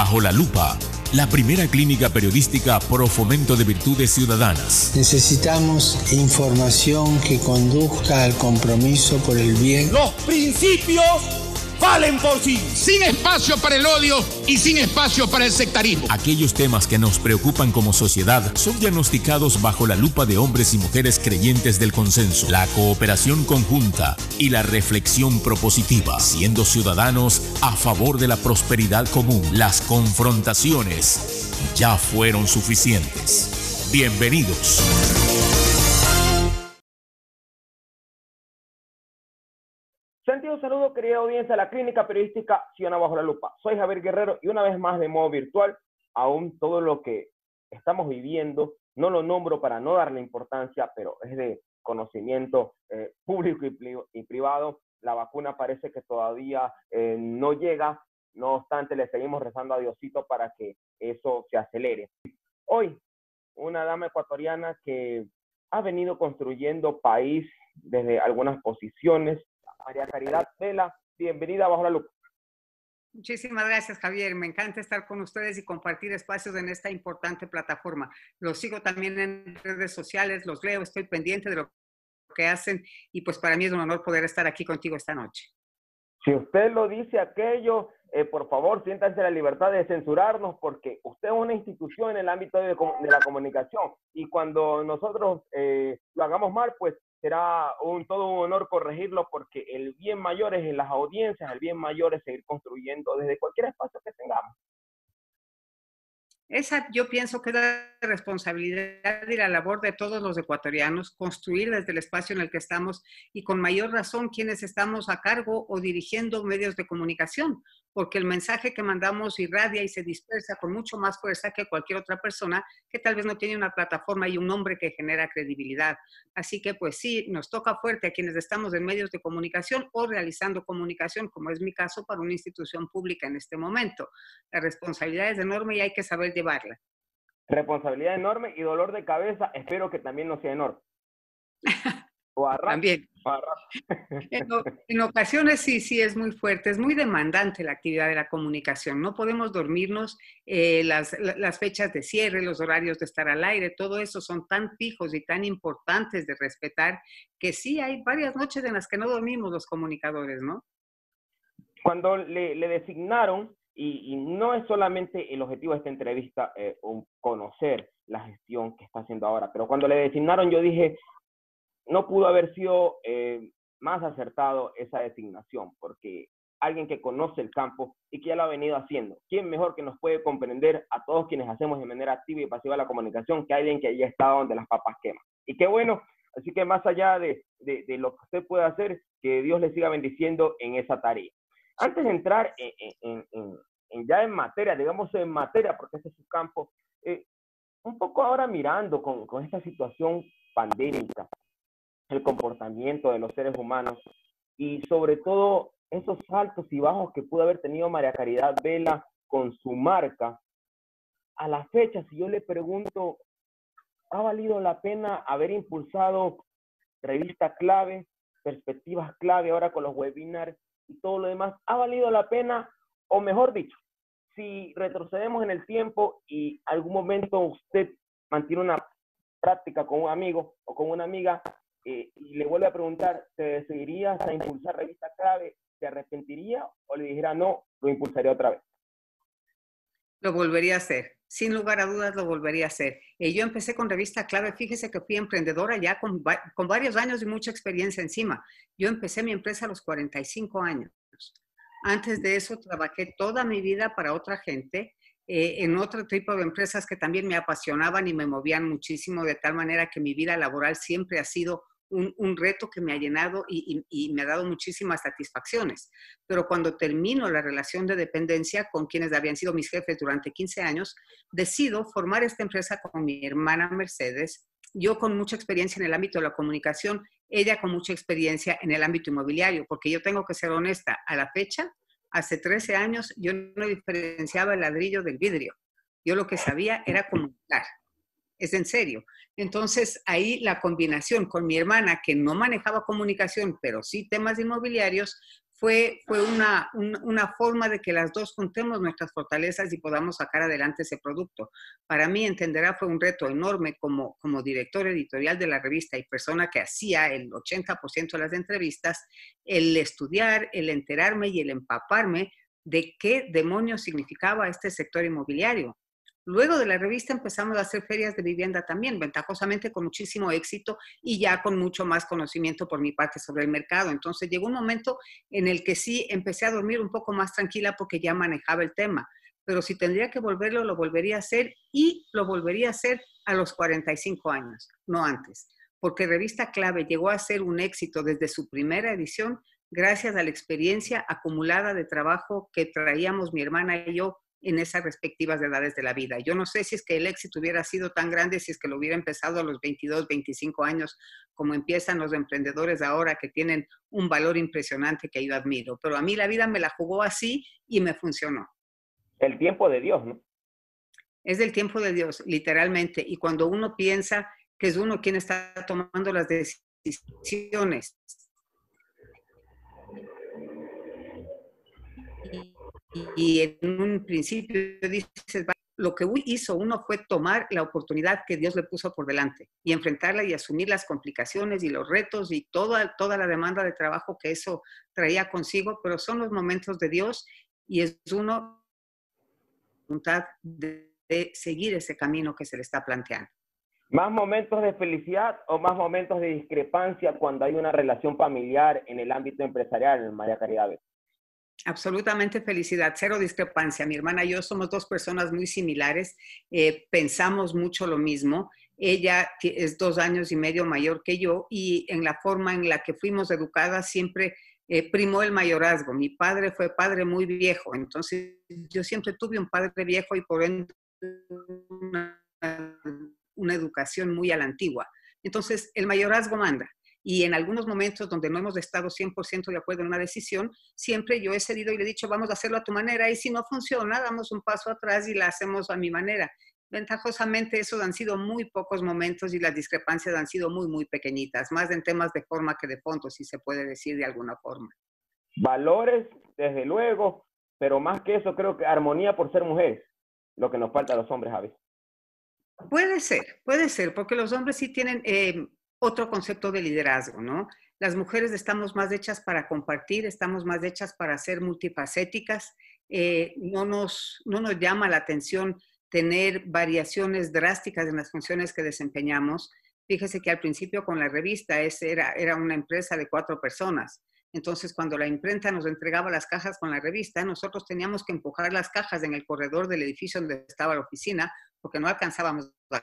Bajo la Lupa, la primera clínica periodística pro fomento de virtudes ciudadanas. Necesitamos información que conduzca al compromiso por el bien. Los principios valen por sí. Sin espacio para el odio y sin espacio para el sectarismo. Aquellos temas que nos preocupan como sociedad son diagnosticados bajo la lupa de hombres y mujeres creyentes del consenso, la cooperación conjunta y la reflexión propositiva, siendo ciudadanos a favor de la prosperidad común. Las confrontaciones ya fueron suficientes. Bienvenidos. Sentido saludo, querida audiencia de la clínica periodística Ciudadana Bajo la Lupa. Soy Javier Guerrero y una vez más de modo virtual, aún todo lo que estamos viviendo, no lo nombro para no darle importancia, pero es de conocimiento público y privado. La vacuna parece que todavía no llega, no obstante le seguimos rezando a Diosito para que eso se acelere. Hoy, una dama ecuatoriana que ha venido construyendo país desde algunas posiciones. María Caridad Vela, bienvenida a Bajo la Lupa. Muchísimas gracias, Javier. Me encanta estar con ustedes y compartir espacios en esta importante plataforma. Los sigo también en redes sociales, los leo, estoy pendiente de lo que hacen y pues para mí es un honor poder estar aquí contigo esta noche. Si usted lo dice aquello, por favor, siéntanse la libertad de censurarnos porque usted es una institución en el ámbito de la comunicación y cuando nosotros lo hagamos mal, pues será todo un honor corregirlo porque el bien mayor es en las audiencias, el bien mayor es seguir construyendo desde cualquier espacio que tengamos. Esa yo pienso que es la responsabilidad y la labor de todos los ecuatorianos, construir desde el espacio en el que estamos y con mayor razón quienes estamos a cargo o dirigiendo medios de comunicación, porque el mensaje que mandamos irradia y se dispersa con mucho más fuerza que cualquier otra persona que tal vez no tiene una plataforma y un nombre que genera credibilidad. Así que pues sí, nos toca fuerte a quienes estamos en medios de comunicación o realizando comunicación, como es mi caso para una institución pública en este momento. La responsabilidad es enorme y hay que saber llevarla. Responsabilidad enorme y dolor de cabeza, espero que también no sea enorme. O a también. En ocasiones sí es muy fuerte, es muy demandante la actividad de la comunicación. No podemos dormirnos, las fechas de cierre, los horarios de estar al aire, todo eso son tan fijos y tan importantes de respetar que sí hay varias noches en las que no dormimos los comunicadores, ¿no? Cuando le designaron, y no es solamente el objetivo de esta entrevista conocer la gestión que está haciendo ahora, pero cuando le designaron yo dije, no pudo haber sido más acertado esa designación, porque alguien que conoce el campo y que ya lo ha venido haciendo, ¿quién mejor que nos puede comprender a todos quienes hacemos de manera activa y pasiva la comunicación que alguien que ya está donde las papas queman? Y qué bueno, así que más allá de lo que usted puede hacer, que Dios le siga bendiciendo en esa tarea. Antes de entrar ya en materia, digamos en materia, porque ese es su campo, un poco ahora mirando con esta situación pandémica, el comportamiento de los seres humanos y sobre todo esos altos y bajos que pudo haber tenido María Caridad Vela con su marca, a la fecha, si yo le pregunto, ¿ha valido la pena haber impulsado Revista Clave, Perspectivas Clave, ahora con los webinars y todo lo demás? ¿Ha valido la pena? O mejor dicho, si retrocedemos en el tiempo y algún momento usted mantiene una práctica con un amigo o con una amiga y le vuelve a preguntar, ¿te decidirías a impulsar Revista Clave? ¿Se arrepentiría o le dijera no, lo impulsaría otra vez? Lo volvería a hacer. Sin lugar a dudas, lo volvería a hacer. Yo empecé con Revista Clave, fíjese que fui emprendedora ya con varios años y mucha experiencia encima. Yo empecé mi empresa a los 45 años. Antes de eso, trabajé toda mi vida para otra gente, en otro tipo de empresas que también me apasionaban y me movían muchísimo, de tal manera que mi vida laboral siempre ha sido un reto que me ha llenado y me ha dado muchísimas satisfacciones. Pero cuando termino la relación de dependencia con quienes habían sido mis jefes durante 15 años, decido formar esta empresa con mi hermana Mercedes, yo con mucha experiencia en el ámbito de la comunicación, ella con mucha experiencia en el ámbito inmobiliario, porque yo tengo que ser honesta, a la fecha, hace 13 años yo no diferenciaba el ladrillo del vidrio. Yo lo que sabía era comunicar. Es en serio. Entonces, ahí la combinación con mi hermana, que no manejaba comunicación, pero sí temas inmobiliarios, fue una forma de que las dos juntemos nuestras fortalezas y podamos sacar adelante ese producto. Para mí, entenderá, fue un reto enorme como director editorial de la revista y persona que hacía el 80% de las entrevistas, el estudiar, el enterarme y el empaparme de qué demonios significaba este sector inmobiliario. Luego de la revista empezamos a hacer ferias de vivienda también, ventajosamente con muchísimo éxito y ya con mucho más conocimiento por mi parte sobre el mercado. Entonces llegó un momento en el que sí empecé a dormir un poco más tranquila porque ya manejaba el tema. Pero si tendría que volverlo, lo volvería a hacer y lo volvería a hacer a los 45 años, no antes. Porque Revista Clave llegó a ser un éxito desde su primera edición gracias a la experiencia acumulada de trabajo que traíamos mi hermana y yo en esas respectivas edades de la vida. Yo no sé si es que el éxito hubiera sido tan grande si es que lo hubiera empezado a los 22, 25 años, como empiezan los emprendedores ahora que tienen un valor impresionante que yo admiro. Pero a mí la vida me la jugó así y me funcionó. El tiempo de Dios, ¿no? Es del tiempo de Dios, literalmente. Y cuando uno piensa que es uno quien está tomando las decisiones y en un principio dices, lo que hizo uno fue tomar la oportunidad que Dios le puso por delante y enfrentarla y asumir las complicaciones y los retos y toda la demanda de trabajo que eso traía consigo, pero son los momentos de Dios y es uno voluntad de seguir ese camino que se le está planteando. ¿Más momentos de felicidad o más momentos de discrepancia cuando hay una relación familiar en el ámbito empresarial, María Caridad? Absolutamente felicidad, cero discrepancia. Mi hermana y yo somos dos personas muy similares, pensamos mucho lo mismo. Ella es 2 años y medio mayor que yo y en la forma en la que fuimos educadas siempre primó el mayorazgo. Mi padre fue padre muy viejo, entonces yo siempre tuve un padre viejo y por ende una educación muy a la antigua. Entonces el mayorazgo manda. Y en algunos momentos donde no hemos estado 100% de acuerdo en una decisión, siempre yo he cedido y le he dicho, vamos a hacerlo a tu manera, y si no funciona, damos un paso atrás y la hacemos a mi manera. Ventajosamente, esos han sido muy pocos momentos y las discrepancias han sido muy, muy pequeñitas, más en temas de forma que de fondo, si se puede decir de alguna forma. Valores, desde luego, pero más que eso, creo que armonía por ser mujeres, lo que nos falta a los hombres a veces. Puede ser, porque los hombres sí tienen otro concepto de liderazgo, ¿no? Las mujeres estamos más hechas para compartir, estamos más hechas para ser multifacéticas, no nos llama la atención tener variaciones drásticas en las funciones que desempeñamos. Fíjese que al principio con la revista era una empresa de 4 personas. Entonces, cuando la imprenta nos entregaba las cajas con la revista, nosotros teníamos que empujar las cajas en el corredor del edificio donde estaba la oficina porque no alcanzábamos a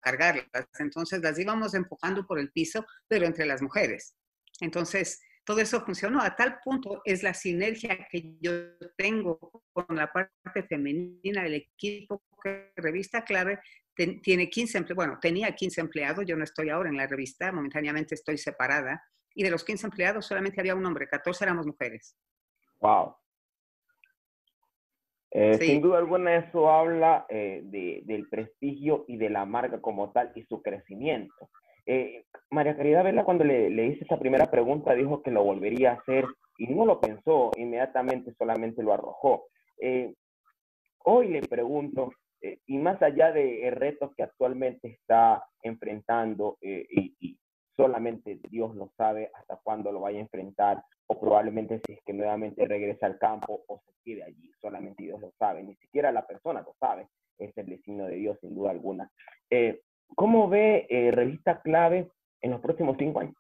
cargarlas. Entonces, las íbamos empujando por el piso, pero entre las mujeres. Entonces, todo eso funcionó. A tal punto es la sinergia que yo tengo con la parte femenina del equipo que Revista Clave tiene 15 empleados. Bueno, tenía 15 empleados. Yo no estoy ahora en la revista. Momentáneamente estoy separada. Y de los 15 empleados solamente había un hombre. 14 éramos mujeres. Wow. Sí. Sin duda alguna eso habla del prestigio y de la marca como tal y su crecimiento. María Caridad Vela, cuando le hice esa primera pregunta, dijo que lo volvería a hacer y no lo pensó inmediatamente, solamente lo arrojó. Hoy le pregunto, y más allá de retos que actualmente está enfrentando y solamente Dios lo sabe hasta cuándo lo vaya a enfrentar, o probablemente si es que nuevamente regresa al campo o se quede allí, solamente Dios lo sabe, ni siquiera la persona lo sabe, es el destino de Dios sin duda alguna. ¿Cómo ve Revista Clave en los próximos 5 años?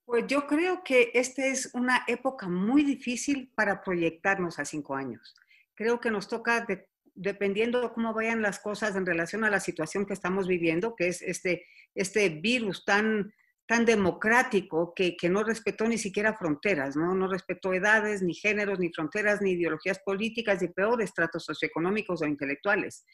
Pues yo creo que esta es una época muy difícil para proyectarnos a 5 años. Creo que nos toca, dependiendo de cómo vayan las cosas en relación a la situación que estamos viviendo, que es este virus tan democrático que no respetó ni siquiera fronteras, ¿no? No respetó edades, ni géneros, ni fronteras, ni ideologías políticas, ni peor estratos socioeconómicos o intelectuales.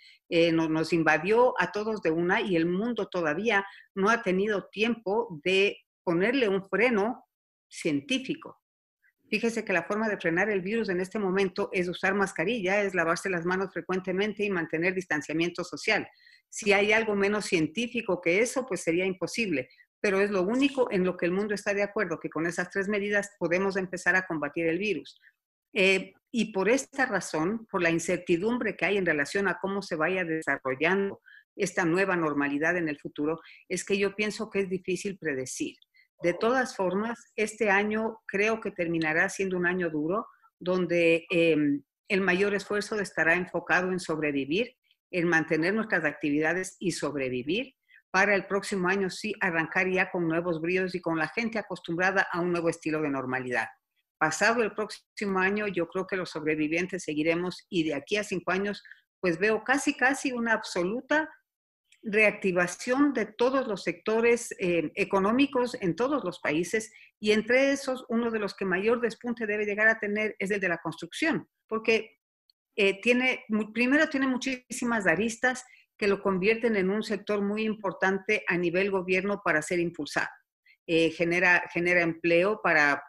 Nos invadió a todos de una y el mundo todavía no ha tenido tiempo de ponerle un freno científico. Fíjese que la forma de frenar el virus en este momento es usar mascarilla, es lavarse las manos frecuentemente y mantener distanciamiento social. Si hay algo menos científico que eso, pues sería imposible. pero es lo único en lo que el mundo está de acuerdo, que con esas 3 medidas podemos empezar a combatir el virus. Y por esta razón, por la incertidumbre que hay en relación a cómo se vaya desarrollando esta nueva normalidad en el futuro, es que yo pienso que es difícil predecir. De todas formas, este año creo que terminará siendo un año duro, donde el mayor esfuerzo estará enfocado en sobrevivir, en mantener nuestras actividades y sobrevivir, para el próximo año sí arrancar ya con nuevos bríos y con la gente acostumbrada a un nuevo estilo de normalidad. Pasado el próximo año, yo creo que los sobrevivientes seguiremos, y de aquí a 5 años, pues veo casi una absoluta reactivación de todos los sectores económicos en todos los países, y entre esos, uno de los que mayor despunte debe llegar a tener es el de la construcción, porque primero tiene muchísimas aristas que lo convierten en un sector muy importante a nivel gobierno para ser impulsado. Genera empleo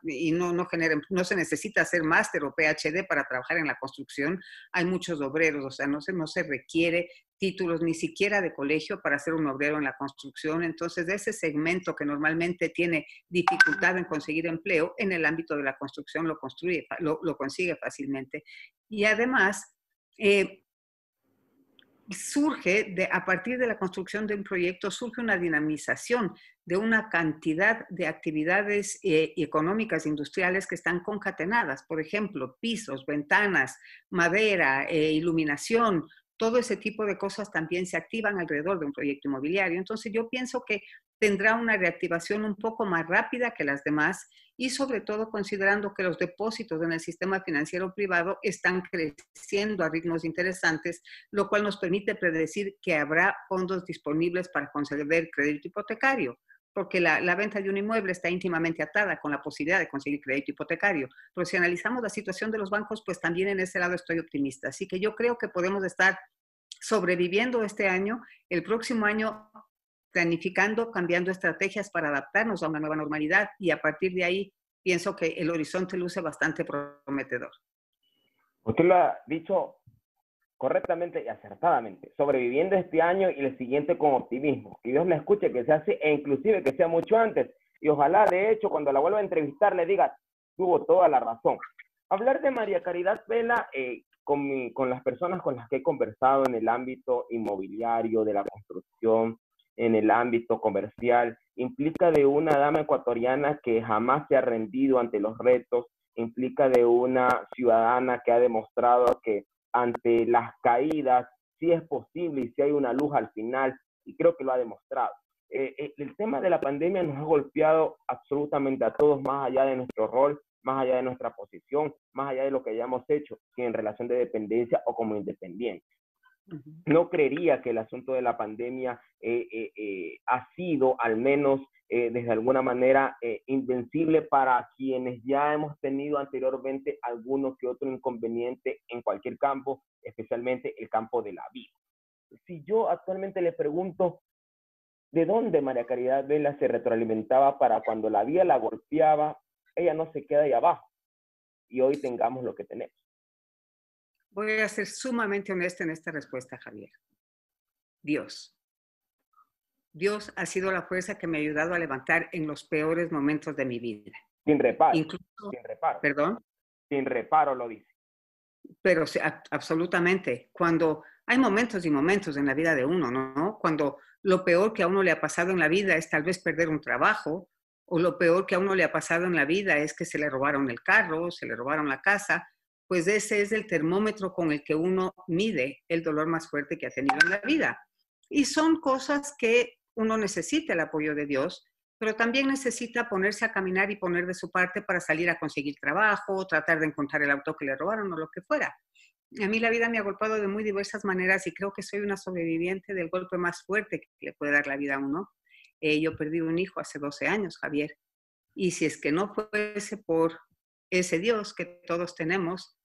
y no se necesita hacer máster o PhD para trabajar en la construcción. Hay muchos obreros, o sea, no se requiere títulos ni siquiera de colegio para ser un obrero en la construcción. Entonces, de ese segmento que normalmente tiene dificultad en conseguir empleo, en el ámbito de la construcción lo consigue fácilmente. Y además, a partir de la construcción de un proyecto, surge una dinamización de una cantidad de actividades económicas industriales que están concatenadas. Por ejemplo, pisos, ventanas, madera, iluminación, todo ese tipo de cosas también se activan alrededor de un proyecto inmobiliario. Entonces yo pienso que tendrá una reactivación un poco más rápida que las demás, y sobre todo considerando que los depósitos en el sistema financiero privado están creciendo a ritmos interesantes, lo cual nos permite predecir que habrá fondos disponibles para conceder crédito hipotecario, porque la venta de un inmueble está íntimamente atada con la posibilidad de conseguir crédito hipotecario. Pero si analizamos la situación de los bancos, pues también en ese lado estoy optimista. Así que yo creo que podemos estar sobreviviendo este año, el próximo año planificando, cambiando estrategias para adaptarnos a una nueva normalidad, y a partir de ahí pienso que el horizonte luce bastante prometedor. Usted lo ha dicho correctamente y acertadamente, sobreviviendo este año y el siguiente con optimismo. Que Dios le escuche, que sea así, e inclusive que sea mucho antes. Y ojalá, de hecho, cuando la vuelva a entrevistar, le diga, tuvo toda la razón. Hablar de María Caridad Vela, con las personas con las que he conversado en el ámbito inmobiliario, de la construcción, en el ámbito comercial, implica de una dama ecuatoriana que jamás se ha rendido ante los retos, implica de una ciudadana que ha demostrado que ante las caídas sí es posible y sí hay una luz al final, y creo que lo ha demostrado. El tema de la pandemia nos ha golpeado absolutamente a todos, más allá de nuestro rol, más allá de nuestra posición, más allá de lo que hayamos hecho en relación de dependencia o como independientes. No creería que el asunto de la pandemia ha sido, al menos desde alguna manera, invencible para quienes ya hemos tenido anteriormente alguno que otro inconveniente en cualquier campo, especialmente el campo de la vida. Si yo actualmente le pregunto, ¿de dónde María Caridad Vela se retroalimentaba para cuando la vida la golpeaba, ella no se queda ahí abajo y hoy tengamos lo que tenemos? Voy a ser sumamente honesta en esta respuesta, Javier. Dios. Dios ha sido la fuerza que me ha ayudado a levantar en los peores momentos de mi vida. Sin reparo. Incluso, sin reparo. ¿Perdón? Sin reparo lo dice. Pero absolutamente. Cuando hay momentos y momentos en la vida de uno, ¿no? Cuando lo peor que a uno le ha pasado en la vida es tal vez perder un trabajo, o lo peor que a uno le ha pasado en la vida es que se le robaron el carro, se le robaron la casa, pues ese es el termómetro con el que uno mide el dolor más fuerte que ha tenido en la vida. Y son cosas que uno necesita el apoyo de Dios, pero también necesita ponerse a caminar y poner de su parte para salir a conseguir trabajo, tratar de encontrar el auto que le robaron o lo que fuera. A mí la vida me ha golpeado de muy diversas maneras y creo que soy una sobreviviente del golpe más fuerte que le puede dar la vida a uno. Yo perdí un hijo hace 12 años, Javier. Y si es que no fuese por ese Dios que todos tenemos,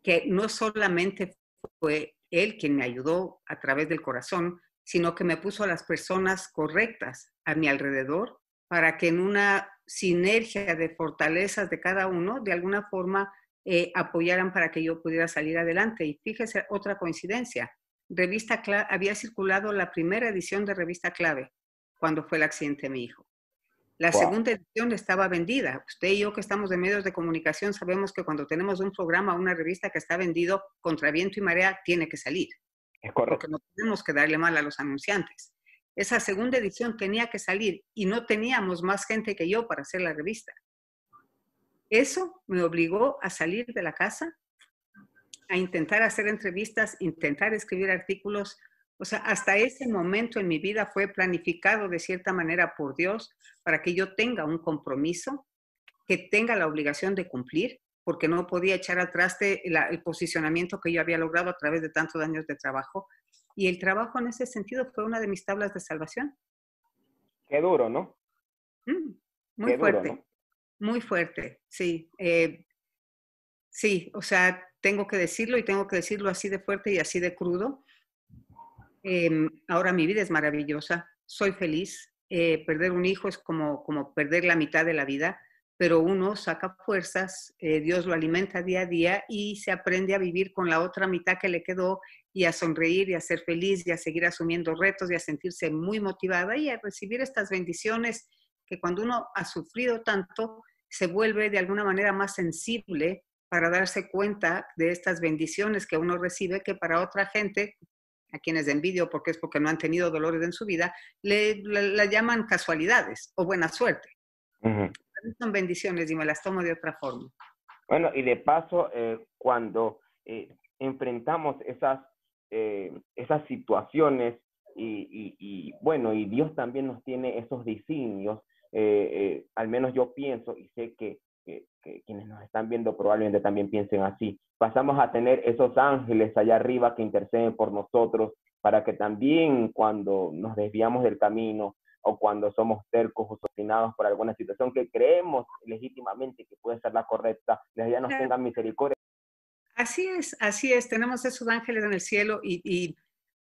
que no solamente fue Él quien me ayudó a través del corazón, sino que me puso a las personas correctas a mi alrededor para que en una sinergia de fortalezas de cada uno, de alguna forma, apoyaran para que yo pudiera salir adelante. Y fíjese, otra coincidencia, había circulado la primera edición de Revista Clave cuando fue el accidente de mi hijo. La Wow. segunda edición estaba vendida. Usted y yo que estamos en medios de comunicación sabemos que cuando tenemos un programa o una revista que está vendido contra viento y marea, tiene que salir. Es correcto. Porque no tenemos que darle mal a los anunciantes. Esa segunda edición tenía que salir y no teníamos más gente que yo para hacer la revista. Eso me obligó a salir de la casa, a intentar hacer entrevistas, intentar escribir artículos. O sea, hasta ese momento en mi vida fue planificado de cierta manera por Dios para que yo tenga un compromiso, que tenga la obligación de cumplir, porque no podía echar al traste el posicionamiento que yo había logrado a través de tantos años de trabajo. Y el trabajo en ese sentido fue una de mis tablas de salvación. Qué duro, ¿no? Muy Qué fuerte, duro, ¿no? muy fuerte, sí. Sí, o sea, tengo que decirlo y tengo que decirlo así de fuerte y así de crudo. Ahora mi vida es maravillosa, soy feliz. Perder un hijo es como perder la mitad de la vida, pero uno saca fuerzas, Dios lo alimenta día a día y se aprende a vivir con la otra mitad que le quedó y a sonreír y a ser feliz y a seguir asumiendo retos y a sentirse muy motivada y a recibir estas bendiciones que cuando uno ha sufrido tanto se vuelve de alguna manera más sensible para darse cuenta de estas bendiciones que uno recibe, que para otra gente, a quienes envidio porque no han tenido dolores en su vida, la llaman casualidades o buena suerte. Son bendiciones y me las tomo de otra forma. Bueno, y de paso, cuando enfrentamos esas situaciones y bueno, y Dios también nos tiene esos designios, al menos yo pienso y sé que quienes nos están viendo probablemente también piensen así. Pasamos a tener esos ángeles allá arriba que interceden por nosotros para que también cuando nos desviamos del camino o cuando somos tercos o obstinados por alguna situación que creemos legítimamente que puede ser la correcta, desde allá nos tengan misericordia. Así es. Tenemos esos ángeles en el cielo y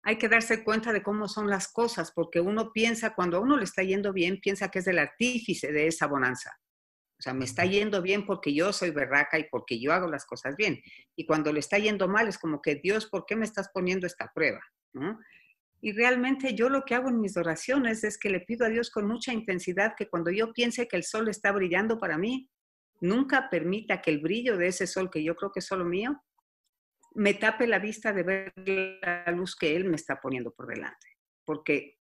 hay que darse cuenta de cómo son las cosas, porque uno piensa, cuando a uno le está yendo bien, piensa que es el artífice de esa bonanza. O sea, me está yendo bien porque yo soy berraca y porque yo hago las cosas bien. Y cuando le está yendo mal es como que, Dios, ¿por qué me estás poniendo esta prueba? ¿No? Y realmente yo lo que hago en mis oraciones es que le pido a Dios con mucha intensidad que cuando yo piense que el sol está brillando para mí, nunca permita que el brillo de ese sol, que yo creo que es solo mío, me tape la vista de ver la luz que Él me está poniendo por delante. Porque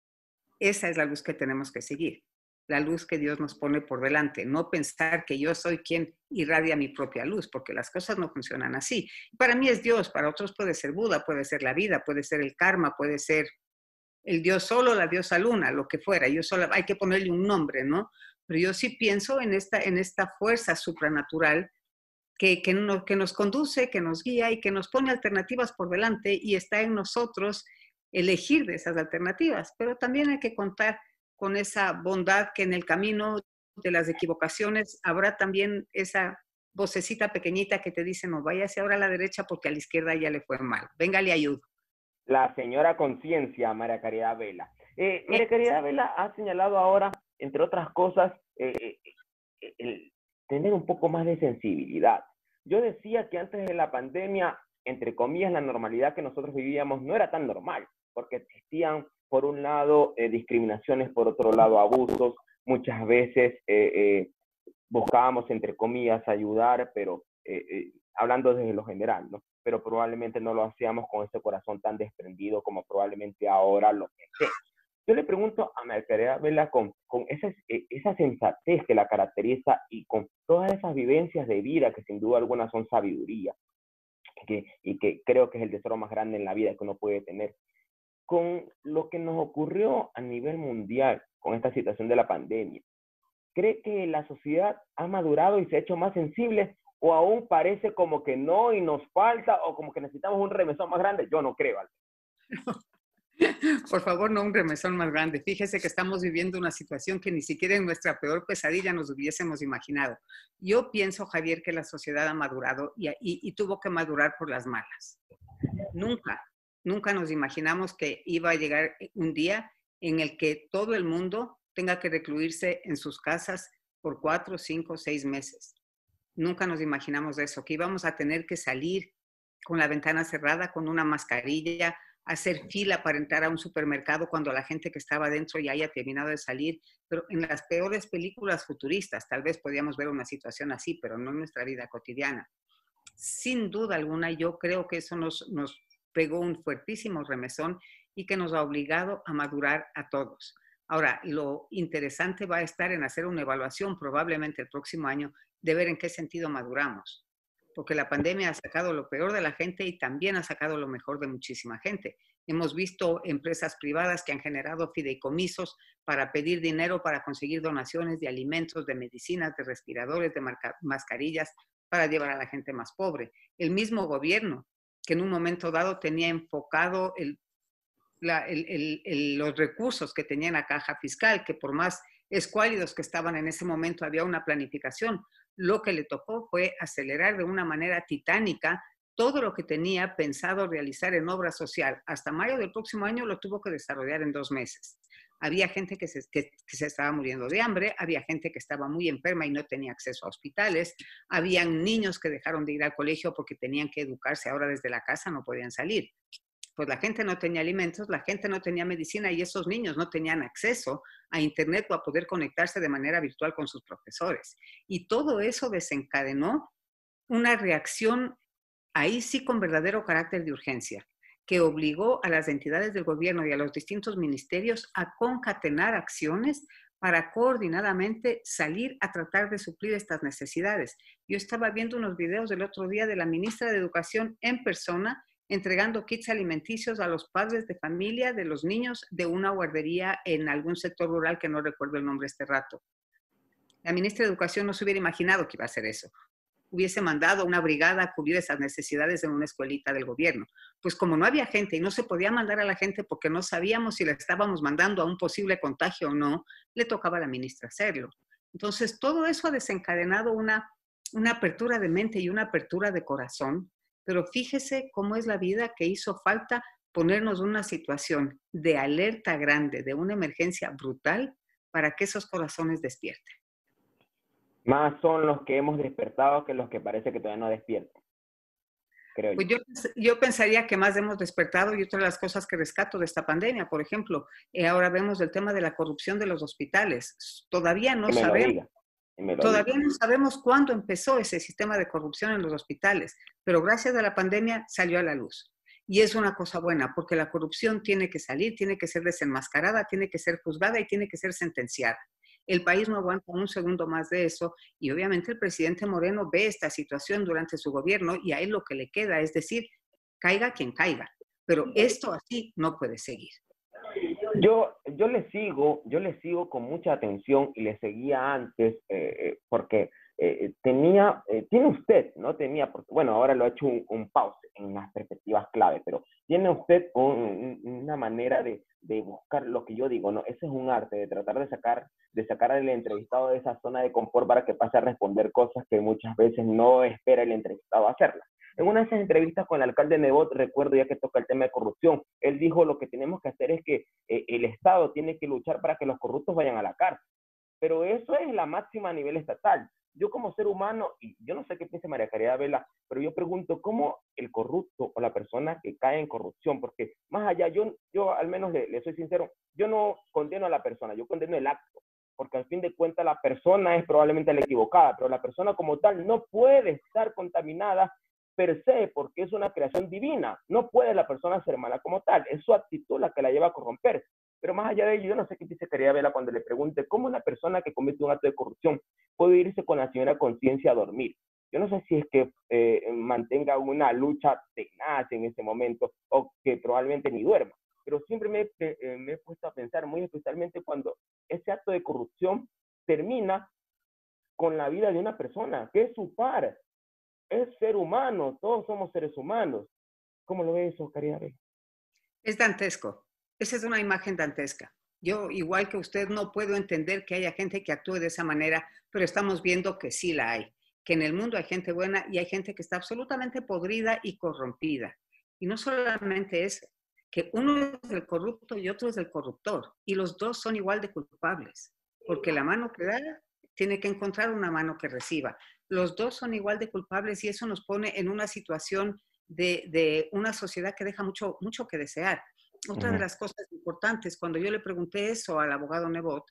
esa es la luz que tenemos que seguir. La luz que Dios nos pone por delante, no pensar que yo soy quien irradia mi propia luz, porque las cosas no funcionan así. Para mí es Dios, para otros puede ser Buda, puede ser la vida, puede ser el karma, puede ser el Dios Sol, la diosa Luna, lo que fuera. Yo solo, hay que ponerle un nombre, ¿no? Pero yo sí pienso en esta fuerza supranatural que nos conduce, que nos guía y que nos pone alternativas por delante y está en nosotros elegir de esas alternativas. Pero también hay que contar con esa bondad que en el camino de las equivocaciones habrá también esa vocecita pequeñita que te dice, no, váyase ahora a la derecha porque a la izquierda ya le fue mal. Venga, le ayudo. La señora Conciencia, María Caridad Vela. María Caridad Vela ha señalado ahora, entre otras cosas, el tener un poco más de sensibilidad. Yo decía que antes de la pandemia, entre comillas, la normalidad que nosotros vivíamos no era tan normal, porque existían, por un lado, discriminaciones, por otro lado, abusos. Muchas veces buscábamos, entre comillas, ayudar, pero hablando desde lo general, ¿no? Pero probablemente no lo hacíamos con ese corazón tan desprendido como probablemente ahora lo hacemos. Yo le pregunto a María Caridad Vela con esa sensatez que la caracteriza y con todas esas vivencias de vida que sin duda alguna son sabiduría y que creo que es el tesoro más grande en la vida que uno puede tener. Con lo que nos ocurrió a nivel mundial con esta situación de la pandemia, ¿cree que la sociedad ha madurado y se ha hecho más sensible o aún parece como que no y nos falta o como que necesitamos un remesón más grande? Yo no creo, Albert. Por favor, no un remesón más grande. Fíjese que estamos viviendo una situación que ni siquiera en nuestra peor pesadilla nos hubiésemos imaginado. Yo pienso, Javier, que la sociedad ha madurado y tuvo que madurar por las malas. Nunca nos imaginamos que iba a llegar un día en el que todo el mundo tenga que recluirse en sus casas por 4, 5, 6 meses. Nunca nos imaginamos eso, que íbamos a tener que salir con la ventana cerrada, con una mascarilla, hacer fila para entrar a un supermercado cuando la gente que estaba dentro ya haya terminado de salir, pero en las peores películas futuristas tal vez podíamos ver una situación así, pero no en nuestra vida cotidiana. Sin duda alguna, yo creo que eso nos pegó un fuertísimo remesón y que nos ha obligado a madurar a todos. Ahora, lo interesante va a estar en hacer una evaluación probablemente el próximo año de ver en qué sentido maduramos. Porque la pandemia ha sacado lo peor de la gente y también ha sacado lo mejor de muchísima gente. Hemos visto empresas privadas que han generado fideicomisos para pedir dinero para conseguir donaciones de alimentos, de medicinas, de respiradores, de mascarillas para llevar a la gente más pobre. El mismo gobierno que en un momento dado tenía enfocado los recursos que tenía en la caja fiscal, que por más escuálidos que estaban en ese momento, había una planificación. Lo que le tocó fue acelerar de una manera titánica todo lo que tenía pensado realizar en obra social. Hasta mayo del próximo año lo tuvo que desarrollar en 2 meses. Había gente que se estaba muriendo de hambre, había gente que estaba muy enferma y no tenía acceso a hospitales, habían niños que dejaron de ir al colegio porque tenían que educarse ahora desde la casa, no podían salir. Pues la gente no tenía alimentos, la gente no tenía medicina y esos niños no tenían acceso a internet o a poder conectarse de manera virtual con sus profesores. Y todo eso desencadenó una reacción ahí sí con verdadero carácter de urgencia, que obligó a las entidades del gobierno y a los distintos ministerios a concatenar acciones para coordinadamente salir a tratar de suplir estas necesidades. Yo estaba viendo unos videos del otro día de la ministra de Educación en persona entregando kits alimenticios a los padres de familia de los niños de una guardería en algún sector rural que no recuerdo el nombre este rato. La ministra de Educación no se hubiera imaginado que iba a hacer eso. Hubiese mandado una brigada a cubrir esas necesidades en una escuelita del gobierno. Pues como no había gente y no se podía mandar a la gente porque no sabíamos si la estábamos mandando a un posible contagio o no, le tocaba a la ministra hacerlo. Entonces, todo eso ha desencadenado una apertura de mente y una apertura de corazón. Pero fíjese cómo es la vida, que hizo falta ponernos en una situación de alerta grande, de una emergencia brutal, para que esos corazones despierten. Más son los que hemos despertado que los que parece que todavía no despiertan, creo yo. Pues yo pensaría que más hemos despertado, y otra de las cosas que rescato de esta pandemia, por ejemplo, ahora vemos el tema de la corrupción de los hospitales. Todavía no sabemos cuándo empezó ese sistema de corrupción en los hospitales, pero gracias a la pandemia salió a la luz. Y es una cosa buena, porque la corrupción tiene que salir, tiene que ser desenmascarada, tiene que ser juzgada y tiene que ser sentenciada. El país no aguanta un segundo más de eso, y obviamente el presidente Moreno ve esta situación durante su gobierno y a él lo que le queda es decir, caiga quien caiga, pero esto así no puede seguir. Yo le sigo con mucha atención y le seguía antes porque tiene usted, no tenía, porque bueno, ahora lo ha hecho un pause en las perspectivas clave, pero tiene usted una manera de buscar lo que yo digo, ¿no? Ese es un arte, de tratar de sacar al entrevistado de esa zona de confort para que pase a responder cosas que muchas veces no espera el entrevistado hacerlas. En una de esas entrevistas con el alcalde Nebot, recuerdo ya que toca el tema de corrupción, él dijo lo que tenemos que hacer es que el Estado tiene que luchar para que los corruptos vayan a la cárcel. Pero eso es la máxima a nivel estatal. Yo como ser humano, y yo no sé qué piensa María Caridad Vela, pero yo pregunto cómo el corrupto o la persona que cae en corrupción, porque más allá, yo al menos le soy sincero, yo no condeno a la persona, yo condeno el acto, porque al fin de cuentas la persona es probablemente la equivocada, pero la persona como tal no puede estar contaminada per se, porque es una creación divina. No puede la persona ser mala como tal, es su actitud la que la lleva a corromper. Pero más allá de ello, yo no sé qué dice Caridad Vela cuando le pregunte cómo una persona que comete un acto de corrupción puede irse con la señora conciencia a dormir. Yo no sé si es que mantenga una lucha tenaz en ese momento o que probablemente ni duerma, pero siempre me he puesto a pensar, muy especialmente cuando ese acto de corrupción termina con la vida de una persona, que es su par. Es ser humano, todos somos seres humanos. ¿Cómo lo ve eso, Caridad Vela? Es dantesco. Esa es una imagen dantesca. Yo, igual que usted, no puedo entender que haya gente que actúe de esa manera, pero estamos viendo que sí la hay. Que en el mundo hay gente buena y hay gente que está absolutamente podrida y corrompida. Y no solamente eso, que uno es el corrupto y otro es el corruptor. Y los dos son igual de culpables. Porque la mano que da tiene que encontrar una mano que reciba. Los dos son igual de culpables y eso nos pone en una situación de una sociedad que deja mucho, mucho que desear. Otra de las cosas importantes, cuando yo le pregunté eso al abogado Nebot,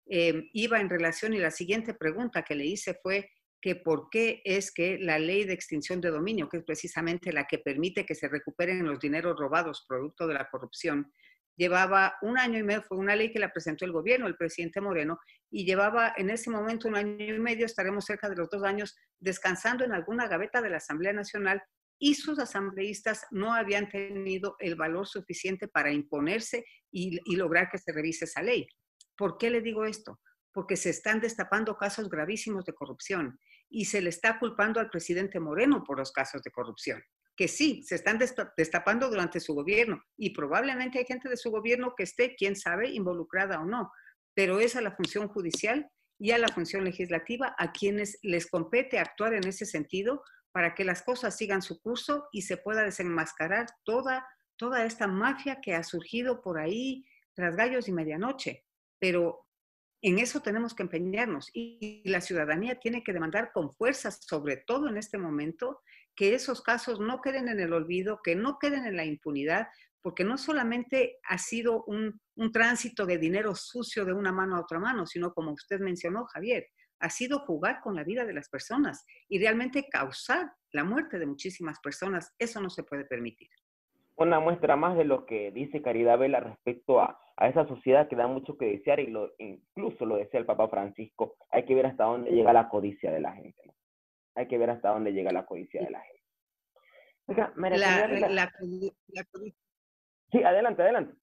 iba en relación, y la siguiente pregunta que le hice fue que por qué es que la ley de extinción de dominio, que es precisamente la que permite que se recuperen los dineros robados producto de la corrupción, llevaba 1 año y medio, fue una ley que la presentó el gobierno, el presidente Moreno, y llevaba en ese momento 1 año y medio, estaremos cerca de los 2 años, descansando en alguna gaveta de la Asamblea Nacional, y sus asambleístas no habían tenido el valor suficiente para imponerse y lograr que se revise esa ley. ¿Por qué le digo esto? Porque se están destapando casos gravísimos de corrupción y se le está culpando al presidente Moreno por los casos de corrupción, que sí, se están destapando durante su gobierno y probablemente hay gente de su gobierno que esté, quién sabe, involucrada o no, pero es a la función judicial y a la función legislativa a quienes les compete actuar en ese sentido para que las cosas sigan su curso y se pueda desenmascarar toda esta mafia que ha surgido por ahí tras gallos y medianoche. Pero en eso tenemos que empeñarnos y la ciudadanía tiene que demandar con fuerza, sobre todo en este momento, que esos casos no queden en el olvido, que no queden en la impunidad, porque no solamente ha sido un tránsito de dinero sucio de una mano a otra mano, sino como usted mencionó, Javier, ha sido jugar con la vida de las personas y realmente causar la muerte de muchísimas personas. Eso no se puede permitir. Una muestra más de lo que dice Caridad Vela respecto a esa sociedad que da mucho que desear, y incluso lo decía el Papa Francisco, hay que ver hasta dónde llega la codicia de la gente, ¿no? Hay que ver hasta dónde llega la codicia de la gente. Oiga, María Sí, adelante.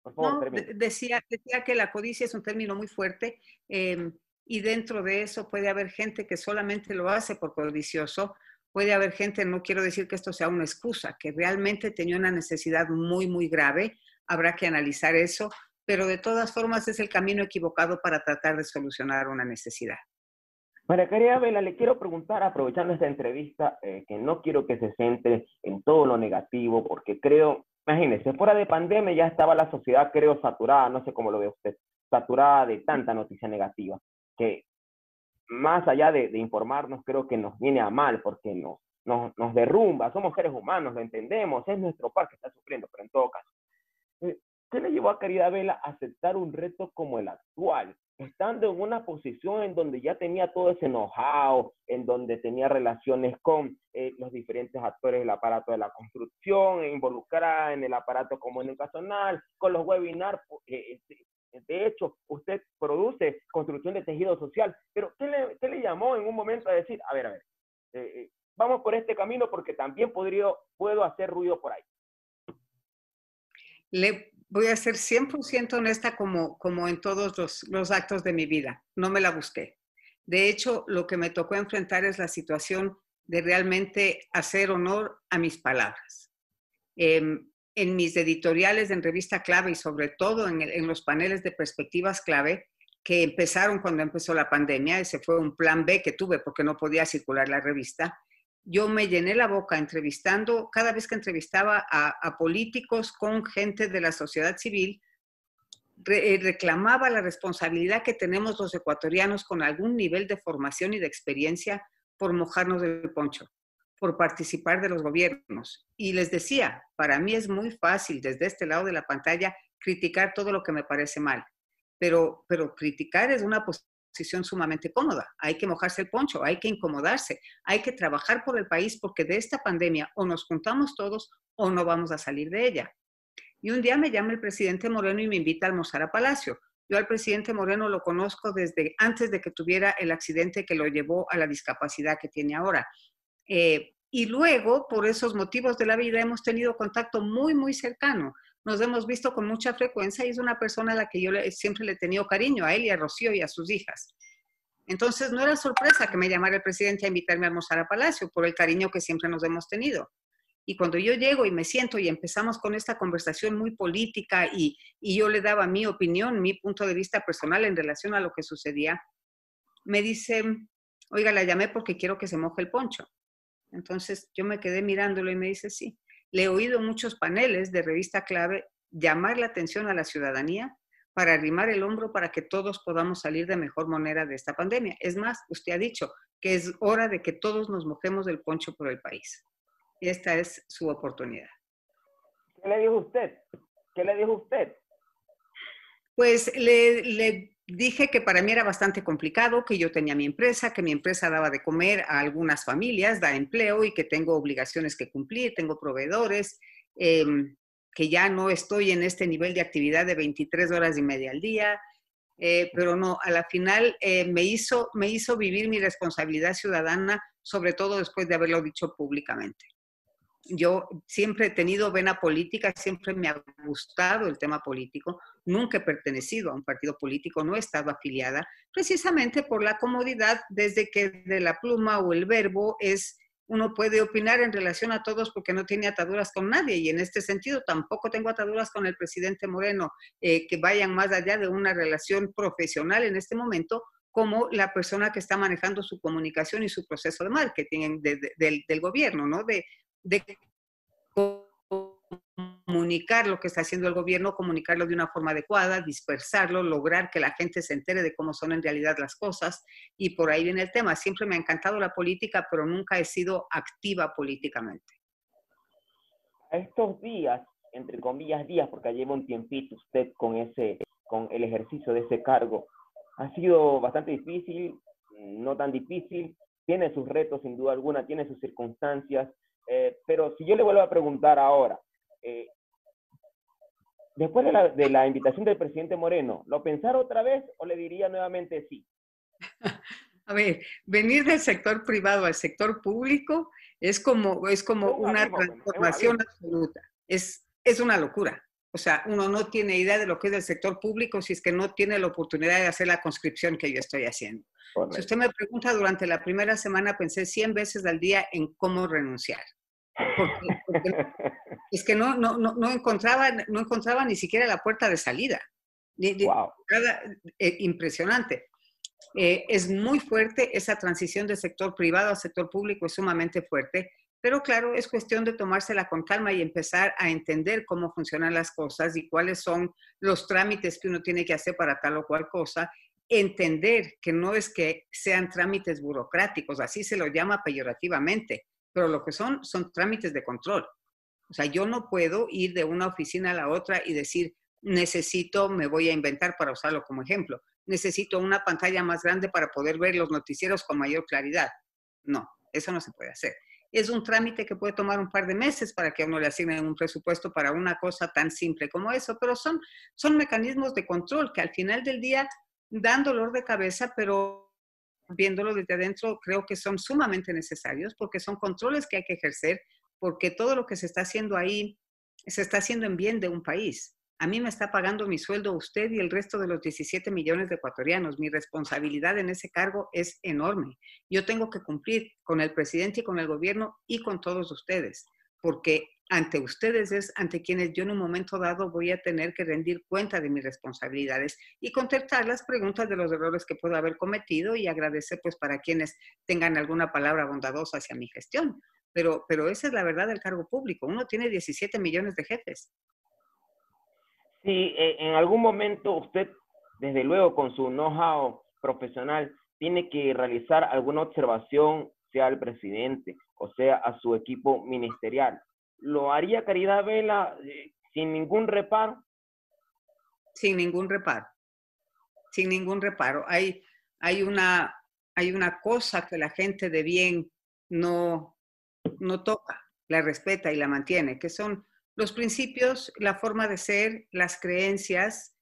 Por favor, no, decía que la codicia es un término muy fuerte y dentro de eso puede haber gente que solamente lo hace por codicioso. Puede haber gente, no quiero decir que esto sea una excusa, que realmente tenía una necesidad muy, muy grave. Habrá que analizar eso, pero de todas formas es el camino equivocado para tratar de solucionar una necesidad. María Caridad Vela, le quiero preguntar, aprovechando esta entrevista, que no quiero que se centre en todo lo negativo, porque creo, imagínese, fuera de pandemia ya estaba la sociedad, creo, saturada, no sé cómo lo ve usted, saturada de tanta noticia negativa, que más allá de informarnos, creo que nos viene a mal, porque nos derrumba, somos seres humanos, lo entendemos, es nuestro par que está sufriendo, pero en todo caso, ¿qué le llevó a Caridad Vela a aceptar un reto como el actual? Estando en una posición en donde ya tenía todo ese know-how, en donde tenía relaciones con los diferentes actores del aparato de la construcción, involucrada en el aparato comunicacional, con los webinars. De hecho, usted produce construcción de tejido social, pero ¿qué le llamó en un momento a decir, a ver, vamos por este camino porque también puedo hacer ruido por ahí? Le voy a ser 100% honesta como en todos los actos de mi vida. No me la busqué. De hecho, lo que me tocó enfrentar es la situación de realmente hacer honor a mis palabras. En mis editoriales en Revista Clave y sobre todo en los paneles de perspectivas clave que empezaron cuando empezó la pandemia, ese fue un plan B que tuve porque no podía circular la revista, yo me llené la boca entrevistando, cada vez que entrevistaba a políticos con gente de la sociedad civil, reclamaba la responsabilidad que tenemos los ecuatorianos con algún nivel de formación y de experiencia por mojarnos del poncho, por participar de los gobiernos. Y les decía, para mí es muy fácil desde este lado de la pantalla criticar todo lo que me parece mal, pero criticar es una posición sumamente cómoda. Hay que mojarse el poncho, hay que incomodarse, hay que trabajar por el país porque de esta pandemia o nos juntamos todos o no vamos a salir de ella. Y un día me llama el presidente Moreno y me invita a almorzar a Palacio. Yo al presidente Moreno lo conozco desde antes de que tuviera el accidente que lo llevó a la discapacidad que tiene ahora. Y luego, por esos motivos de la vida, hemos tenido contacto muy, muy cercano. Nos hemos visto con mucha frecuencia y es una persona a la que yo siempre le he tenido cariño, a él y a Rocío y a sus hijas. Entonces, no era sorpresa que me llamara el presidente a invitarme a almorzar a Palacio por el cariño que siempre nos hemos tenido. Y cuando yo llego y me siento y empezamos con esta conversación muy política y yo le daba mi opinión, mi punto de vista personal en relación a lo que sucedía, me dice, oiga, la llamé porque quiero que se moje el poncho. Entonces yo me quedé mirándolo y me dice, sí, le he oído muchos paneles de Revista Clave llamar la atención a la ciudadanía para arrimar el hombro para que todos podamos salir de mejor manera de esta pandemia. Es más, usted ha dicho que es hora de que todos nos mojemos del poncho por el país. esta es su oportunidad. ¿Qué le dijo usted? ¿Qué le dijo usted? Pues le dije que para mí era bastante complicado, que yo tenía mi empresa, que mi empresa daba de comer a algunas familias, da empleo y que tengo obligaciones que cumplir, tengo proveedores, que ya no estoy en este nivel de actividad de 23 horas y media al día, pero no, a la final me hizo vivir mi responsabilidad ciudadana, sobre todo después de haberlo dicho públicamente. Yo siempre he tenido vena política, siempre me ha gustado el tema político, nunca he pertenecido a un partido político, no he estado afiliada, precisamente por la comodidad, desde que de la pluma o el verbo uno puede opinar en relación a todos porque no tiene ataduras con nadie, y en este sentido tampoco tengo ataduras con el presidente Moreno, que vayan más allá de una relación profesional en este momento, como la persona que está manejando su comunicación y su proceso de marketing del gobierno, ¿no? De comunicar lo que está haciendo el gobierno, comunicarlo de una forma adecuada, dispersarlo, lograr que la gente se entere de cómo son en realidad las cosas, y por ahí viene el tema. Siempre me ha encantado la política, pero nunca he sido activa políticamente. Estos días, entre comillas días, porque lleva un tiempito usted con el ejercicio de ese cargo, ha sido bastante difícil, no tan difícil, tiene sus retos sin duda alguna, tiene sus circunstancias. Pero si yo le vuelvo a preguntar ahora, después de la invitación del presidente Moreno, ¿lo pensará otra vez o le diría nuevamente sí? A ver, venir del sector privado al sector público es como una transformación absoluta. Es una locura. O sea, uno no tiene idea de lo que es el sector público si es que no tiene la oportunidad de hacer la conscripción que yo estoy haciendo. Correcto. Si usted me pregunta, durante la primera semana pensé 100 veces al día en cómo renunciar. Porque es que no encontraba ni siquiera la puerta de salida. Wow. Impresionante. Es muy fuerte esa transición del sector privado al sector público, es sumamente fuerte. Pero claro, es cuestión de tomársela con calma y empezar a entender cómo funcionan las cosas y cuáles son los trámites que uno tiene que hacer para tal o cual cosa. Entender que no es que sean trámites burocráticos, así se lo llama peyorativamente, pero lo que son trámites de control. O sea, yo no puedo ir de una oficina a la otra y decir, me voy a inventar para usarlo como ejemplo, necesito una pantalla más grande para poder ver los noticieros con mayor claridad. No, eso no se puede hacer. Es un trámite que puede tomar un par de meses para que a uno le asignen un presupuesto para una cosa tan simple como eso, pero son mecanismos de control que al final del día dan dolor de cabeza, pero viéndolo desde adentro creo que son sumamente necesarios porque son controles que hay que ejercer, porque todo lo que se está haciendo ahí se está haciendo en bien de un país. A mí me está pagando mi sueldo usted y el resto de los 17 millones de ecuatorianos. Mi responsabilidad en ese cargo es enorme. Yo tengo que cumplir con el presidente y con el gobierno y con todos ustedes, porque ante ustedes es ante quienes yo en un momento dado voy a tener que rendir cuenta de mis responsabilidades y contestar las preguntas de los errores que puedo haber cometido y agradecer pues para quienes tengan alguna palabra bondadosa hacia mi gestión. Pero esa es la verdad del cargo público. Uno tiene 17 millones de jefes. Sí, en algún momento usted, desde luego con su know-how profesional, tiene que realizar alguna observación, sea al presidente o sea a su equipo ministerial. ¿Lo haría Caridad Vela sin ningún reparo? Sin ningún reparo. Sin ningún reparo. Hay una cosa que la gente de bien no toca, la respeta y la mantiene, que son los principios, la forma de ser, las creencias,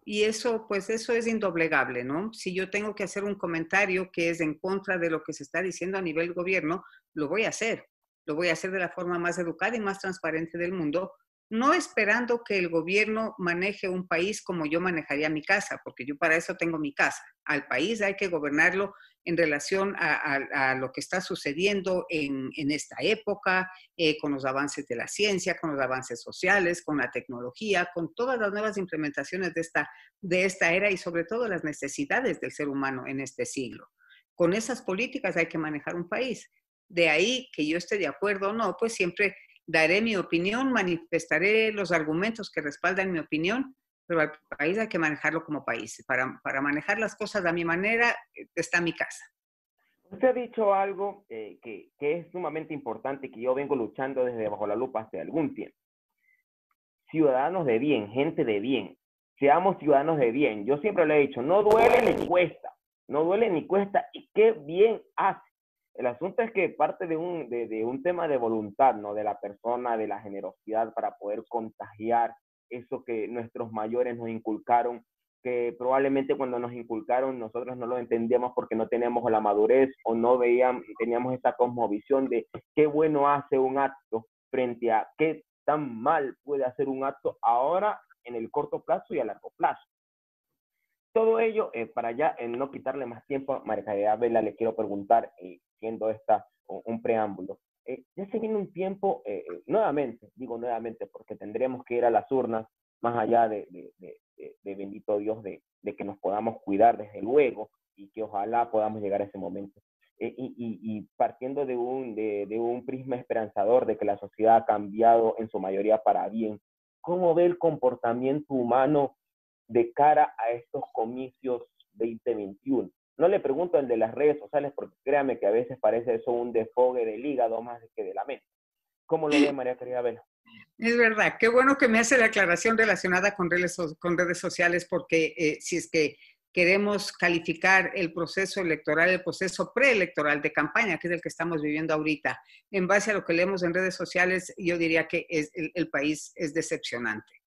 y eso, pues eso es indoblegable, ¿no? Si yo tengo que hacer un comentario que es en contra de lo que se está diciendo a nivel gobierno, lo voy a hacer. Lo voy a hacer de la forma más educada y más transparente del mundo, no esperando que el gobierno maneje un país como yo manejaría mi casa, porque yo para eso tengo mi casa. Al país hay que gobernarlo en relación a lo que está sucediendo en esta época, con los avances de la ciencia, con los avances sociales, con la tecnología, con todas las nuevas implementaciones de esta era y sobre todo las necesidades del ser humano en este siglo. Con esas políticas hay que manejar un país. De ahí que yo esté de acuerdo o no, pues siempre daré mi opinión, manifestaré los argumentos que respaldan mi opinión, pero al país hay que manejarlo como país. Para manejar las cosas a mi manera está mi casa. Usted ha dicho algo que es sumamente importante, que yo vengo luchando desde Bajo la Lupa hace algún tiempo. Ciudadanos de bien, gente de bien. Seamos ciudadanos de bien. Yo siempre le he dicho, no duele ni cuesta. No duele ni cuesta. Y qué bien hace. El asunto es que parte de un tema de voluntad, ¿no? De la persona, de la generosidad para poder contagiar eso que nuestros mayores nos inculcaron, que probablemente cuando nos inculcaron nosotros no lo entendíamos porque no teníamos la madurez o no teníamos esta cosmovisión de qué bueno hace un acto frente a qué tan mal puede hacer un acto ahora en el corto plazo y a largo plazo. Todo ello, para ya no quitarle más tiempo a María Caridad Vela, le quiero preguntar, siendo esta un preámbulo, ya se viene un tiempo, digo nuevamente, porque tendremos que ir a las urnas, más allá de bendito Dios, de que nos podamos cuidar desde luego, y que ojalá podamos llegar a ese momento. Y partiendo de un prisma esperanzador de que la sociedad ha cambiado en su mayoría para bien, ¿cómo ve el comportamiento humano de cara a estos comicios 2021? No le pregunto el de las redes sociales, porque créame que a veces parece eso un desfogue del hígado más que de la mente. ¿Cómo lo ve, María Caridad Vela? Es verdad, qué bueno que me hace la aclaración relacionada con redes sociales, porque si es que queremos calificar el proceso electoral, el proceso preelectoral de campaña, que es el que estamos viviendo ahorita, en base a lo que leemos en redes sociales, yo diría que el país es decepcionante,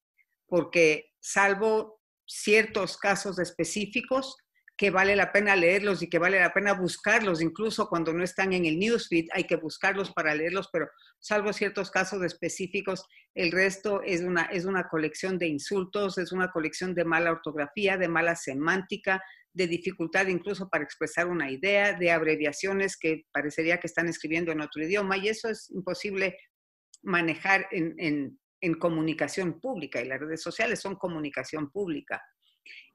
porque salvo ciertos casos específicos que vale la pena leerlos y que vale la pena buscarlos, incluso cuando no están en el newsfeed, hay que buscarlos para leerlos, pero salvo ciertos casos específicos, el resto es una colección de insultos, es una colección de mala ortografía, de mala semántica, de dificultad incluso para expresar una idea, de abreviaciones que parecería que están escribiendo en otro idioma, y eso es imposible manejar en comunicación pública, y las redes sociales son comunicación pública.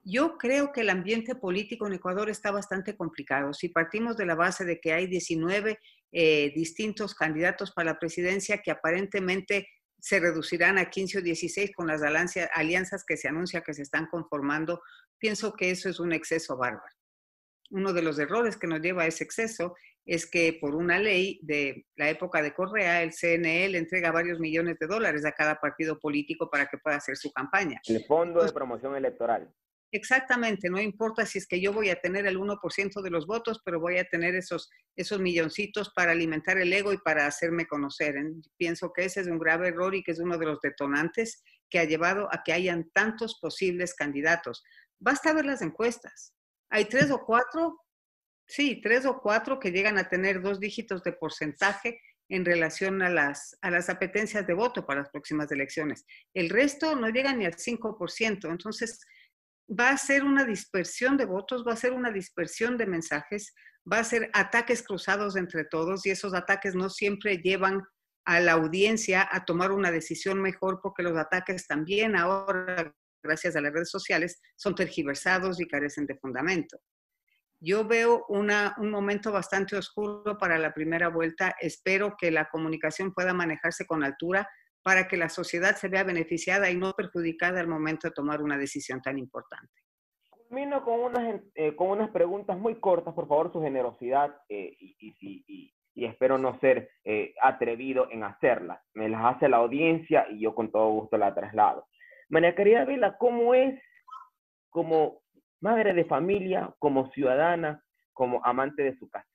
Yo creo que el ambiente político en Ecuador está bastante complicado. Si partimos de la base de que hay 19 distintos candidatos para la presidencia que aparentemente se reducirán a 15 o 16 con las alianzas que se anuncia que se están conformando, pienso que eso es un exceso bárbaro. Uno de los errores que nos lleva a ese exceso es que por una ley de la época de Correa, el CNE le entrega varios millones de dólares a cada partido político para que pueda hacer su campaña. El Fondo de Promoción Electoral. Exactamente, no importa si es que yo voy a tener el 1% de los votos, pero voy a tener esos milloncitos para alimentar el ego y para hacerme conocer. Pienso que ese es un grave error y que es uno de los detonantes que ha llevado a que hayan tantos posibles candidatos. Basta ver las encuestas. Hay 3 o 4 que llegan a tener 2 dígitos de porcentaje en relación a las apetencias de voto para las próximas elecciones. El resto no llega ni al 5%. Entonces, va a ser una dispersión de votos, va a ser una dispersión de mensajes, va a ser ataques cruzados entre todos, y esos ataques no siempre llevan a la audiencia a tomar una decisión mejor, porque los ataques también ahora, gracias a las redes sociales, son tergiversados y carecen de fundamento. Yo veo un momento bastante oscuro para la primera vuelta. Espero que la comunicación pueda manejarse con altura para que la sociedad se vea beneficiada y no perjudicada al momento de tomar una decisión tan importante. Culmino con unas preguntas muy cortas, por favor, su generosidad, y espero no ser atrevido en hacerlas. Me las hace la audiencia y yo con todo gusto la traslado. María Caridad Vela, ¿cómo es como madre de familia, como ciudadana, como amante de su casa?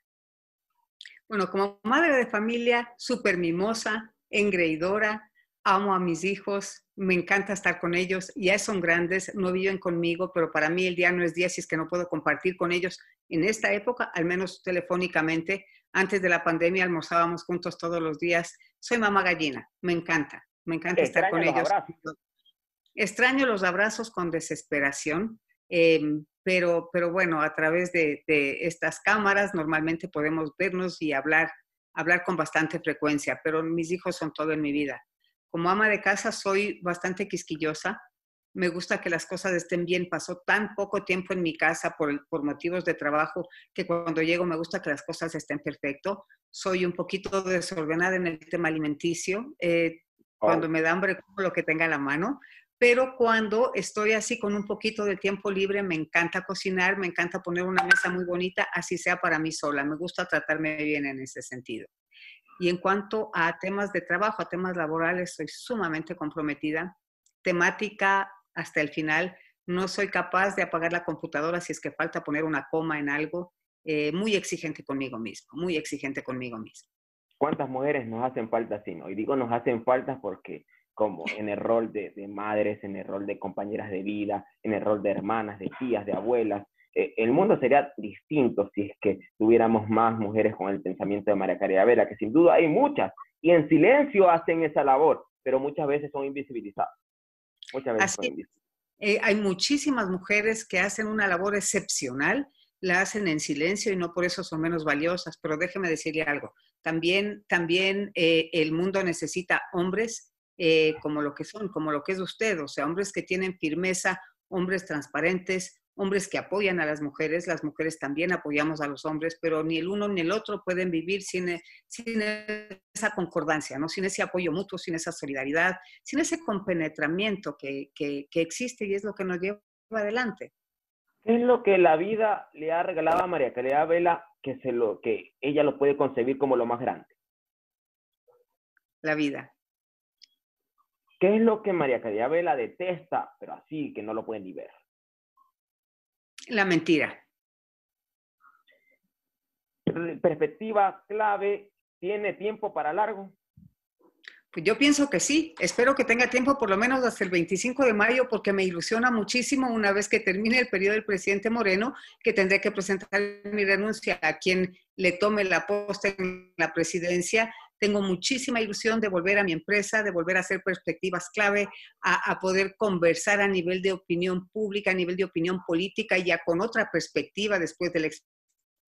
Bueno, como madre de familia, súper mimosa, engreidora, amo a mis hijos, me encanta estar con ellos, ya son grandes, no viven conmigo, pero para mí el día no es día si es que no puedo compartir con ellos en esta época, al menos telefónicamente. Antes de la pandemia almorzábamos juntos todos los días. Soy mamá gallina, me encanta estar con ellos. Extraño los abrazos con desesperación, pero bueno, a través de estas cámaras normalmente podemos vernos y hablar con bastante frecuencia, pero mis hijos son todo en mi vida. Como ama de casa soy bastante quisquillosa, me gusta que las cosas estén bien. Pasó tan poco tiempo en mi casa por motivos de trabajo que cuando llego me gusta que las cosas estén perfecto. Soy un poquito desordenada en el tema alimenticio. Cuando me da hambre como lo que tenga a la mano, pero cuando estoy así con un poquito de tiempo libre, me encanta cocinar, me encanta poner una mesa muy bonita, así sea para mí sola. Me gusta tratarme bien en ese sentido. Y en cuanto a temas de trabajo, a temas laborales, soy sumamente comprometida, temática hasta el final. No soy capaz de apagar la computadora si es que falta poner una coma en algo. Muy exigente conmigo mismo, muy exigente conmigo mismo. ¿Cuántas mujeres nos hacen falta así, no? Y digo nos hacen falta porque como en el rol de madres, en el rol de compañeras de vida, en el rol de hermanas, de tías, de abuelas, el mundo sería distinto si es que tuviéramos más mujeres con el pensamiento de María Caridad Vela, que sin duda hay muchas, y en silencio hacen esa labor, pero muchas veces son invisibilizadas. Muchas veces son invisibilizadas. Hay muchísimas mujeres que hacen una labor excepcional, la hacen en silencio y no por eso son menos valiosas, pero déjeme decirle algo. También el mundo necesita hombres como lo que son, como lo que es usted, o sea, hombres que tienen firmeza, hombres transparentes, hombres que apoyan a las mujeres también apoyamos a los hombres, pero ni el uno ni el otro pueden vivir sin esa concordancia, ¿no? Sin ese apoyo mutuo, sin esa solidaridad, sin ese compenetramiento que existe y es lo que nos lleva adelante. ¿Qué es lo que la vida le ha regalado a María Caridad Vela que ella lo puede concebir como lo más grande? La vida. ¿Qué es lo que María Caridad Vela detesta, pero así que no lo puede ni ver? La mentira. Perspectiva clave, ¿tiene tiempo para largo? Pues yo pienso que sí. Espero que tenga tiempo por lo menos hasta el 25 de mayo porque me ilusiona muchísimo una vez que termine el periodo del presidente Moreno, que tendré que presentar mi renuncia a quien le tome la posta en la presidencia. Tengo muchísima ilusión de volver a mi empresa, de volver a hacer perspectivas clave, a poder conversar a nivel de opinión pública, a nivel de opinión política, ya con otra perspectiva después de la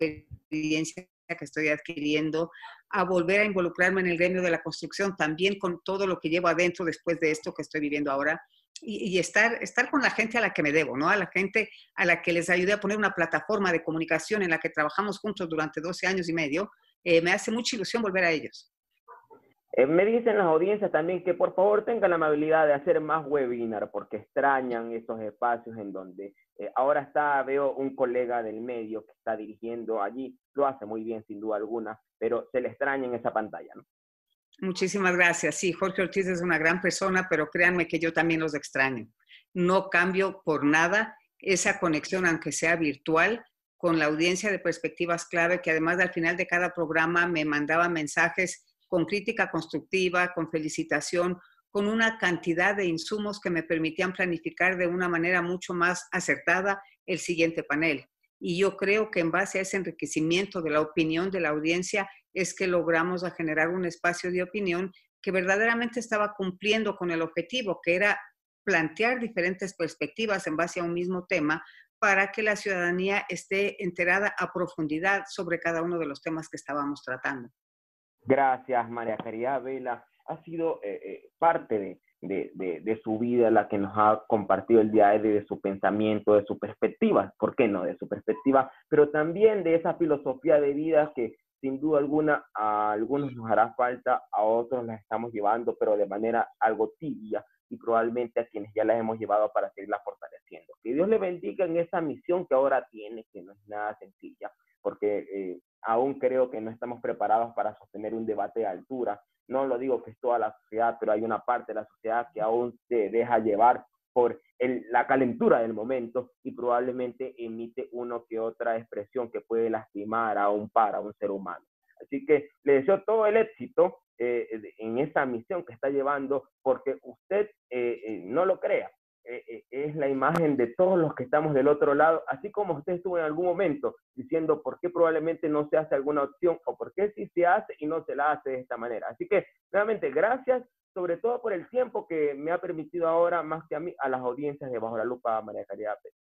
experiencia que estoy adquiriendo, a volver a involucrarme en el gremio de la construcción, también con todo lo que llevo adentro después de esto que estoy viviendo ahora, y estar con la gente a la que me debo, ¿no? A la gente a la que les ayudé a poner una plataforma de comunicación en la que trabajamos juntos durante 12 años y medio. Me hace mucha ilusión volver a ellos. Me dicen las audiencias también que por favor tengan la amabilidad de hacer más webinar porque extrañan esos espacios en donde ahora veo un colega del medio que está dirigiendo allí, lo hace muy bien sin duda alguna, pero se le extraña en esa pantalla, ¿no? Muchísimas gracias. Sí, Jorge Ortiz es una gran persona, pero créanme que yo también los extraño. No cambio por nada esa conexión, aunque sea virtual, con la audiencia de Perspectivas Clave, que además al final de cada programa me mandaba mensajes con crítica constructiva, con felicitación, con una cantidad de insumos que me permitían planificar de una manera mucho más acertada el siguiente panel. Y yo creo que en base a ese enriquecimiento de la opinión de la audiencia es que logramos generar un espacio de opinión que verdaderamente estaba cumpliendo con el objetivo, que era plantear diferentes perspectivas en base a un mismo tema para que la ciudadanía esté enterada a profundidad sobre cada uno de los temas que estábamos tratando. Gracias, María Caridad Vela. Ha sido parte de su vida la que nos ha compartido el día de hoy, de su pensamiento, de su perspectiva, ¿por qué no? De su perspectiva, pero también de esa filosofía de vida que sin duda alguna a algunos nos hará falta, a otros las estamos llevando, pero de manera algo tibia, y probablemente a quienes ya las hemos llevado para seguirla fortaleciendo. Que Dios le bendiga en esa misión que ahora tiene, que no es nada sencilla, porque aún creo que no estamos preparados para sostener un debate de altura. No lo digo que es toda la sociedad, pero hay una parte de la sociedad que aún se deja llevar por la calentura del momento y probablemente emite una que otra expresión que puede lastimar a un ser humano. Así que le deseo todo el éxito en esa misión que está llevando, porque usted no lo crea, es la imagen de todos los que estamos del otro lado, así como usted estuvo en algún momento diciendo por qué probablemente no se hace alguna opción o por qué sí se hace y no se la hace de esta manera. Así que, nuevamente, gracias, sobre todo por el tiempo que me ha permitido ahora, más que a mí, a las audiencias de Bajo la Lupa, María Caridad Vela.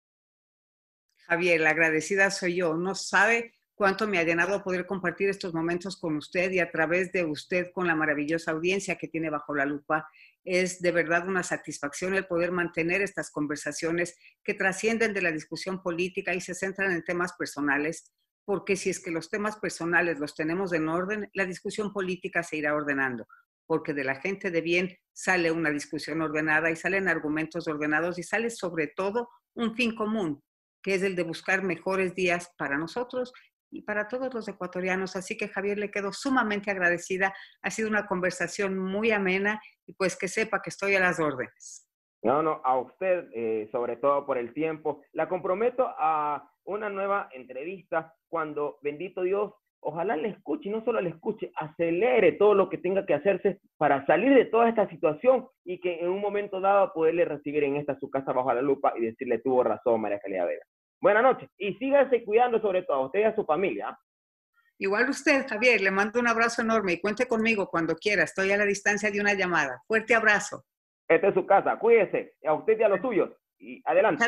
Javier, la agradecida soy yo. No sabe cuánto me ha llenado poder compartir estos momentos con usted y a través de usted con la maravillosa audiencia que tiene Bajo la Lupa. Es de verdad una satisfacción el poder mantener estas conversaciones que trascienden de la discusión política y se centran en temas personales, porque si es que los temas personales los tenemos en orden, la discusión política se irá ordenando. porque de la gente de bien sale una discusión ordenada y salen argumentos ordenados y sale sobre todo un fin común, que es el de buscar mejores días para nosotros y para todos los ecuatorianos. Así que, Javier, le quedo sumamente agradecida. Ha sido una conversación muy amena y pues que sepa que estoy a las órdenes. No, a usted, sobre todo por el tiempo. La comprometo a una nueva entrevista cuando, bendito Dios, ojalá le escuche, y no solo le escuche, acelere todo lo que tenga que hacerse para salir de toda esta situación y que en un momento dado poderle recibir en esta su casa bajo la lupa y decirle tuvo razón, María Calidad Vega. Buenas noches y sígase cuidando sobre todo a usted y a su familia. Igual usted, Javier, le mando un abrazo enorme y cuente conmigo cuando quiera. Estoy a la distancia de una llamada. Fuerte abrazo. Esta es su casa, cuídese, a usted y a los suyos. Y adelante.